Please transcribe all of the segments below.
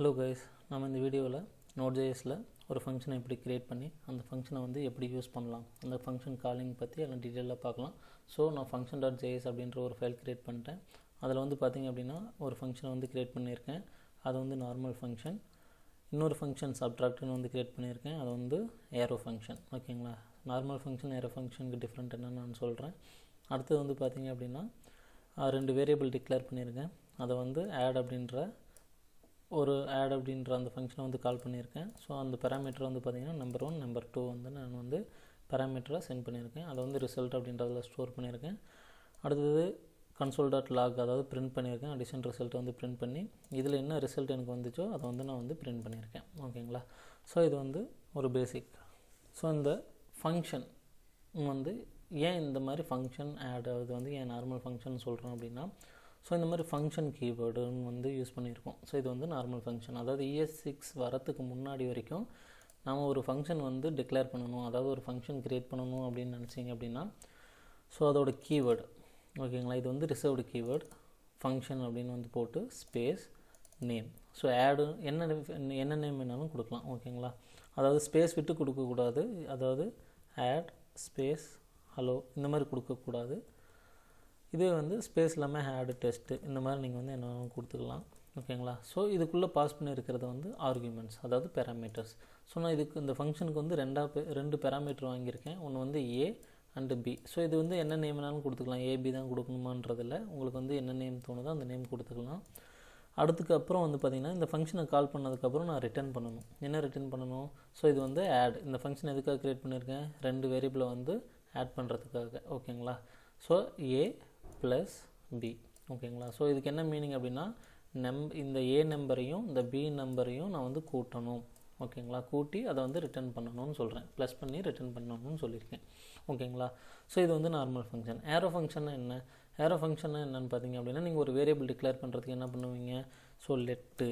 Hello guys, நம்ம இந்த வீடியோவில் Node.jsல ஒரு ஃபங்க்ஷனை எப்படி கிரியேட் பண்ணி அந்த ஃபங்க்ஷனை வந்து எப்படி யூஸ் பண்ணலாம், அந்த ஃபங்க்ஷன் காலிங் பற்றி எல்லாம் டீட்டெயிலாக பார்க்கலாம். ஸோ நான் function.js அப்படின்ற ஒரு ஃபைல் கிரியேட் பண்ணிட்டேன். அதில் வந்து பார்த்திங்க அப்படின்னா ஒரு ஃபங்க்ஷனை வந்து கிரியேட் பண்ணியிருக்கேன். அது வந்து நார்மல் ஃபங்க்ஷன். இன்னொரு ஃபங்க்ஷன் சப்ட்ராக்ட்னு வந்து கிரியேட் பண்ணியிருக்கேன். அது வந்து ஏரோ ஃபங்க்ஷன். ஓகேங்களா, நார்மல் ஃபங்க்ஷன் ஏரோ ஃபங்க்ஷனுக்கு டிஃப்ரெண்ட் என்னன்னு நான் சொல்கிறேன். அடுத்தது வந்து பார்த்திங்க அப்படின்னா ரெண்டு வேரியபிள் டிக்ளேர் பண்ணியிருக்கேன். அதை வந்து ஆட் அப்படின்ற அந்த ஃபங்க்ஷனை வந்து கால் பண்ணியிருக்கேன். ஸோ அந்த பேராமீட்டர் வந்து பார்த்திங்கன்னா நம்பர் 1 நம்பர் 2 வந்து நான் வந்து பேராமீட்டராக சென்ட் பண்ணியிருக்கேன். அதை வந்து ரிசல்ட் அப்படின்றதில் ஸ்டோர் பண்ணியிருக்கேன். அடுத்தது console.log அதாவது பிரிண்ட் பண்ணியிருக்கேன். அடிஷன் ரிசல்ட் வந்து பிரிண்ட் பண்ணி இதில் என்ன ரிசல்ட் எனக்கு வந்துச்சோ அதை வந்து நான் வந்து பிரிண்ட் பண்ணியிருக்கேன். ஓகேங்களா, ஸோ இது வந்து ஒரு பேசிக். ஸோ இந்த ஃபங்க்ஷன் வந்து ஏன் இந்த மாதிரி ஃபங்க்ஷன் ஆட் ஆகுது வந்து ஏன் நார்மல் ஃபங்க்ஷன் சொல்கிறோம் அப்படின்னா, ஸோ இந்த மாதிரி ஃபங்க்ஷன் கீவேர்டுன்னு வந்து யூஸ் பண்ணியிருக்கோம். ஸோ இது வந்து நார்மல் ஃபங்க்ஷன். அதாவது ES6 வரத்துக்கு முன்னாடி வரைக்கும் நாம் ஒரு ஃபங்க்ஷன் வந்து டிக்ளேர் பண்ணணும், அதாவது ஒரு ஃபங்க்ஷன் க்ரியேட் பண்ணணும் அப்படின்னு நினச்சிங்க அப்படின்னா, ஸோ அதோட கீவேர்டு ஓகேங்களா, இது வந்து ரிசர்வ்டு கீவேர்டு ஃபங்க்ஷன் அப்படின்னு வந்து போட்டு ஸ்பேஸ் நேம். ஸோ ஆடு என்ன நேம் வேணாலும் கொடுக்கலாம். ஓகேங்களா, அதாவது ஸ்பேஸ் விட்டு கொடுக்கக்கூடாது. அதாவது ஆட் ஸ்பேஸ் ஹலோ இந்த மாதிரி கொடுக்கக்கூடாது. இதே வந்து ஸ்பேஸ் இல்லாமல் ஆட் டெஸ்ட்டு இந்த மாதிரி நீங்கள் வந்து என்ன கொடுத்துக்கலாம். ஓகேங்களா, ஸோ இதுக்குள்ளே பாஸ் பண்ணியிருக்கிறது வந்து ஆர்குமெண்ட்ஸ், அதாவது பேராமீட்டர்ஸ். ஸோ நான் இந்த ஃபங்க்ஷனுக்கு வந்து ரெண்டு பேராமீட்டர் வாங்கியிருக்கேன். ஒன்று வந்து ஏ அண்டு பி. ஸோ இது வந்து என்ன நேம்னாலும் கொடுத்துக்கலாம். ஏபி தான் கொடுக்கணுமான்றதில்ல, உங்களுக்கு வந்து என்ன நேம் தோணுதோ அந்த நேம் கொடுத்துக்கலாம். அடுத்துக்கப்புறம் வந்து பார்த்திங்கன்னா இந்த ஃபங்க்ஷனை கால் பண்ணதுக்கப்புறம் நான் ரிட்டர்ன் பண்ணணும். என்ன ரிட்டர்ன் பண்ணணும்? ஸோ இது வந்து ஆட். இந்த ஃபங்க்ஷன் எதுக்காக க்ரியேட் பண்ணியிருக்கேன்? ரெண்டு வேரியபிளை வந்து ஆட் பண்ணுறதுக்காக. ஓகேங்களா, ஸோ ஏ ப்ளஸ் பி. ஓகேங்களா, ஸோ இதுக்கு என்ன மீனிங் அப்படின்னா, இந்த ஏ நம்பரையும் இந்த பி நம்பரையும் நான் வந்து கூட்டணும். ஓகேங்களா, கூட்டி அதை வந்து ரிட்டர்ன் பண்ணணும்னு சொல்கிறேன். ப்ளஸ் பண்ணி ரிட்டர்ன் பண்ணணும்னு சொல்லியிருக்கேன். ஓகேங்களா, ஸோ இது வந்து நார்மல் ஃபங்க்ஷன். ஏரோ ஃபங்க்ஷன்னா என்ன? ஏரோ ஃபங்க்ஷன்னா என்னென்னு பார்த்தீங்க அப்படின்னா, நீங்கள் ஒரு வேரியபிள் டிக்ளேர் பண்ணுறதுக்கு என்ன பண்ணுவீங்க? ஸோ லெட்டு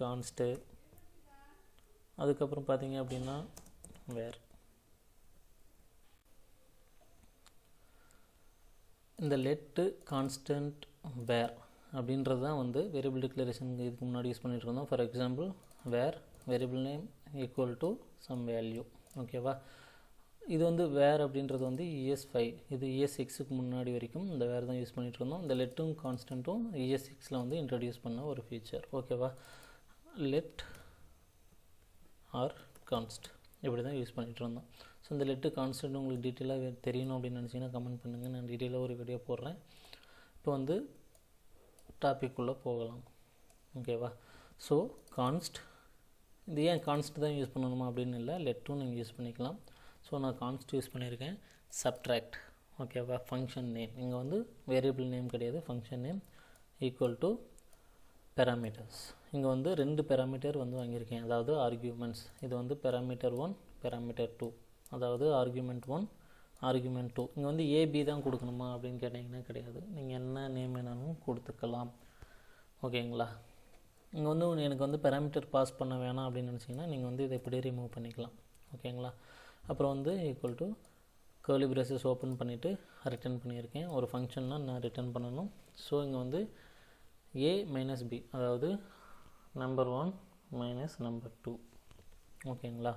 கான்ஸ்ட்டு, அதுக்கப்புறம் பார்த்தீங்க அப்படின்னா வேர். இந்த லெட்டு கான்ஸ்டன்ட் வேர் அப்படின்றது தான் வந்து வேரியபிள் டிக்ளரேஷனுக்கு இதுக்கு முன்னாடி யூஸ் பண்ணிட்டு இருந்தோம். For example where variable name equal to some value. ஓகேவா, இது வந்து வேர் அப்படின்றது வந்து ES5, இது ES6க்கு முன்னாடி வரைக்கும் இந்த வேர் தான் யூஸ் பண்ணிகிட்டு இருந்தோம். இந்த லெட்டும் கான்ஸ்டன்ட்டும் ES6ல் வந்து இன்ட்ரடியூஸ் பண்ண ஒரு ஃபீச்சர். ஓகேவா, லெட் ஆர் கான்ஸ்ட் இப்படி தான் யூஸ் பண்ணிகிட்டு இருந்தோம். ஸோ இந்த லெட்டு கான்ஸ்டன்ட் உங்களுக்கு டீட்டெயிலாக தெரியணும் அப்படின்னு நினச்சிங்கன்னா கமெண்ட் பண்ணுங்கள், நான் டீட்டெயிலாக ஒரு வீடியோ போடுறேன். இப்போ வந்து டாபிக்குள்ளே போகலாம். ஓகேவா, ஸோ கான்ஸ்ட், இது ஏன் கான்ஸ்ட் தான் யூஸ் பண்ணணுமா அப்படின்னு இல்லை, லெட்டும் நீங்கள் யூஸ் பண்ணிக்கலாம். ஸோ நான் கான்ஸ்ட் யூஸ் பண்ணியிருக்கேன். சப்ட்ராக்ட். ஓகேவா, ஃபங்க்ஷன் நேம், இங்கே வந்து வேரியபிள் நேம் கிடையாது, function name equal to parameters. இங்கே வந்து ரெண்டு பேராமீட்டர் வந்து வாங்கியிருக்கேன், அதாவது ஆர்கியூமெண்ட்ஸ். இது வந்து பேராமீட்டர் 1 பேராமீட்டர் 2, அதாவது ஆர்கியூமெண்ட் 1 ஆர்கியூமெண்ட் 2. இங்கே வந்து ஏபி தான் கொடுக்கணுமா அப்படின்னு கேட்டிங்கன்னா கிடையாது, நீங்கள் என்ன நேம் வேணாலும் கொடுத்துக்கலாம். ஓகேங்களா, இங்கே வந்து எனக்கு வந்து பேராமீட்டர் பாஸ் பண்ண வேணாம் அப்படின்னு நினச்சிங்கன்னா நீங்கள் வந்து இதை இப்படி ரிமூவ் பண்ணிக்கலாம். ஓகேங்களா, அப்புறம் வந்து equal to curly braces open பண்ணிவிட்டு ரிட்டர்ன் பண்ணியிருக்கேன். ஒரு ஃபங்க்ஷன்னா நான் ரிட்டர்ன் பண்ணணும். ஸோ இங்கே வந்து ஏ மைனஸ் பி, அதாவது நம்பர் 1 மைனஸ் நம்பர் 2. ஓகேங்களா,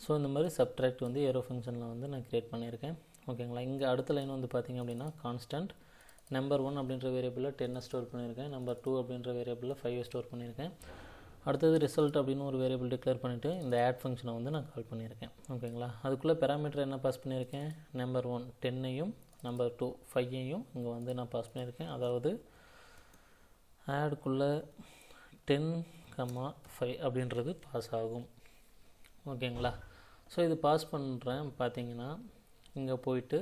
ஸோ இந்த மாதிரி சப்ட்ராக்ட் வந்து ஏரோ ஃபங்க்ஷனில் வந்து நான் க்ரியேட் பண்ணியிருக்கேன். ஓகேங்களா, இங்கே அடுத்த லைன் வந்து பார்த்திங்க அப்படின்னா கான்ஸ்டன்ட் நம்பர் 1 அப்படின்ற வேரியபிளில் 10 ஸ்டோர் பண்ணியிருக்கேன். நம்பர் 2 அப்படின்ற வேரியபிளில் 5 ஸ்டோர் பண்ணியிருக்கேன். அடுத்தது ரிசல்ட் அப்படின்னு ஒரு வேரியபிள் டிக்ளேர் பண்ணிவிட்டு இந்த ஆட் ஃபங்க்ஷனை வந்து நான் கால் பண்ணியிருக்கேன். ஓகேங்களா, அதுக்குள்ளே பேராமீட்டர் என்ன பாஸ் பண்ணியிருக்கேன்? நம்பர் 1 10ஐயும் நம்பர் 2 5ஐயும் இங்கே வந்து நான் பாஸ் பண்ணியிருக்கேன். அதாவது ஆடுக்குள்ளே 10,5 அப்படின்றது பாஸ் ஆகும். ஓகேங்களா, ஸோ இது பாஸ் பண்ணுறேன். பார்த்தீங்கன்னா இங்கே போயிட்டு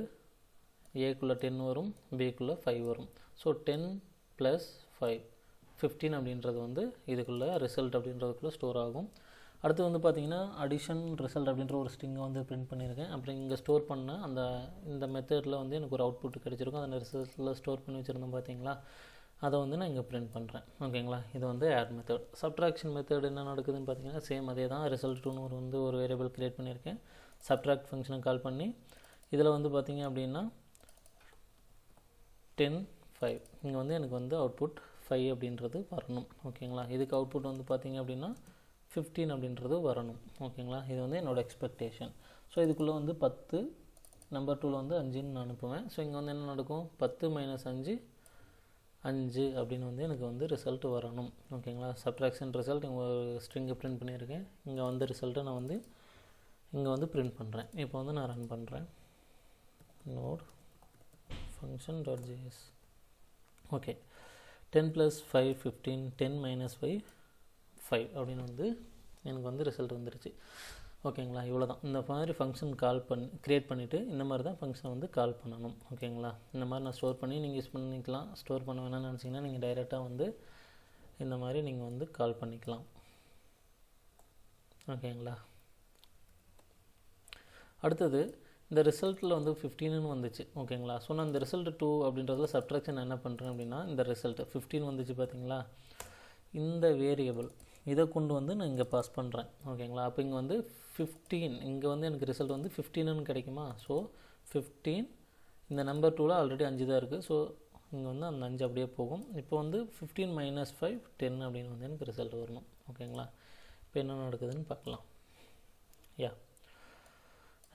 ஏக்குள்ளே 10 வரும், பிக்குள்ளே 5 வரும். ஸோ 10 + 5 15 அப்படின்றது வந்து இதுக்குள்ளே ரிசல்ட் அப்படின்றதுக்குள்ளே ஸ்டோர் ஆகும். அடுத்து வந்து பார்த்திங்கன்னா அடிஷன் ரிசல்ட் அப்படின்ற ஒரு ஸ்ட்ரிங்கை வந்து பிரிண்ட் பண்ணியிருக்கேன். அப்புறம் இங்கே ஸ்டோர் பண்ண இந்த மெத்தடில் வந்து எனக்கு ஒரு அவுட்புட் கிடச்சிருக்கும். அந்த ரிசல்ட்டில் ஸ்டோர் பண்ணி வச்சுருந்தோம் பார்த்தீங்களா, அதை வந்து நான் இங்கே பிரிண்ட் பண்ணுறேன். ஓகேங்களா, இது வந்து ஆட் மெத்தட். சப்ட்ராக்ஷன் மெத்தட் என்ன நடக்குதுன்னு பார்த்தீங்கன்னா சேம் அதே தான். ரிசல்ட் 2ன்னு வந்து ஒரு வேரியபிள் க்ரியேட் பண்ணியிருக்கேன். சப்ட்ராக்ட் ஃபங்க்ஷனை கால் பண்ணி இதில் வந்து பார்த்திங்க அப்படின்னா 10 5 இங்கே வந்து எனக்கு வந்து அவுட்புட் 5 அப்படின்றது வரணும். ஓகேங்களா, இதுக்கு அவுட்புட் வந்து பார்த்திங்க அப்படின்னா 15 அப்படின்றது வரணும். ஓகேங்களா, இது வந்து என்னோடய எக்ஸ்பெக்டேஷன். ஸோ இதுக்குள்ளே வந்து 10 நம்பர் 2ல் வந்து 5ன்னு நான் அனுப்புவேன். ஸோ இங்கே வந்து என்ன நடக்கும், 10 - 5 5 அப்படின்னு வந்து எனக்கு வந்து ரிசல்ட் வரணும். ஓகேங்களா, சப்ட்ராக்ஷன் ரிசல்ட் இங்கே ஒரு ஸ்ட்ரிங்கை பிரிண்ட் பண்ணியிருக்கேன். இங்கே வந்து ரிசல்ட்டை நான் வந்து இங்கே வந்து பிரிண்ட் பண்ணுறேன். இப்போ வந்து நான் ரன் பண்ணுறேன் node function.js. ஓகே, 10 + 5 15, 10 - 5 5 அப்படின்னு வந்து எனக்கு வந்து ரிசல்ட் வந்துருச்சு. ஓகேங்களா, இவ்வளோ தான். இந்த மாதிரி ஃபங்க்ஷன் க்ரியேட் பண்ணிவிட்டு இந்த மாதிரி தான் ஃபங்க்ஷனை வந்து கால் பண்ணணும். ஓகேங்களா, இந்த மாதிரி நான் ஸ்டோர் பண்ணி நீங்கள் யூஸ் பண்ணிக்கலாம். ஸ்டோர் பண்ண வேணாம்னு நினச்சிங்கன்னா நீங்கள் டைரெக்டாக வந்து இந்த மாதிரி நீங்கள் வந்து கால் பண்ணிக்கலாம். ஓகேங்களா, அடுத்தது இந்த ரிசல்ட்டில் வந்து 15ன்னு வந்துச்சு. ஓகேங்களா, ஸோ நான் இந்த ரிசல்ட் 2 அப்படின்றதுல சப்ட்ராக்ஷன் என்ன பண்ணுறேன் அப்படின்னா, இந்த ரிசல்ட் 15 வந்துச்சு பார்த்தீங்களா, இந்த வேரியபிள் இதை கொண்டு வந்து நான் இங்கே பாஸ் பண்ணுறேன். ஓகேங்களா, அப்போ இங்கே வந்து 15, இங்கே வந்து எனக்கு ரிசல்ட் வந்து 15ன்னு கிடைக்குமா. ஸோ 15, இந்த நம்பர் 2ல் ஆல்ரெடி 5 தான் இருக்குது. ஸோ இங்கே வந்து அந்த 5 அப்படியே போகும். இப்போ வந்து 15 - 5 10 அப்படின்னு வந்து எனக்கு ரிசல்ட் வரணும். ஓகேங்களா, இப்போ என்ன நடக்குதுன்னு பார்க்கலாம்.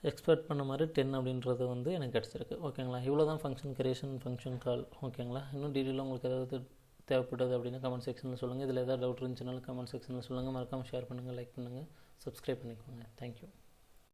எக்ஸ்பெக்ட் பண்ண மாதிரி 10 அப்படின்றது வந்து எனக்கு கிடச்சிருக்கு. ஓகேங்களா, இவ்வளோ தான் ஃபங்க்ஷன் கிரியேஷன், ஃபங்க்ஷன் கால். ஓகேங்களா, இன்னும் டீட்டெயிலாக உங்களுக்கு ஏதாவது தேவைப்பட்டது அப்படின்னா கமெண்ட் செக்ஷனில் சொல்லுங்கள். இதில் ஏதாவது டவுட் இருந்துச்சுனாலும் கமெண்ட் செக்ஷனில் சொல்லுங்கள். மறக்காமல் ஷேர் பண்ணுங்கள், லைக் பண்ணுங்கள், சப்ஸ்கிரைப் பண்ணிக்கோங்க. தேங்க்யூ.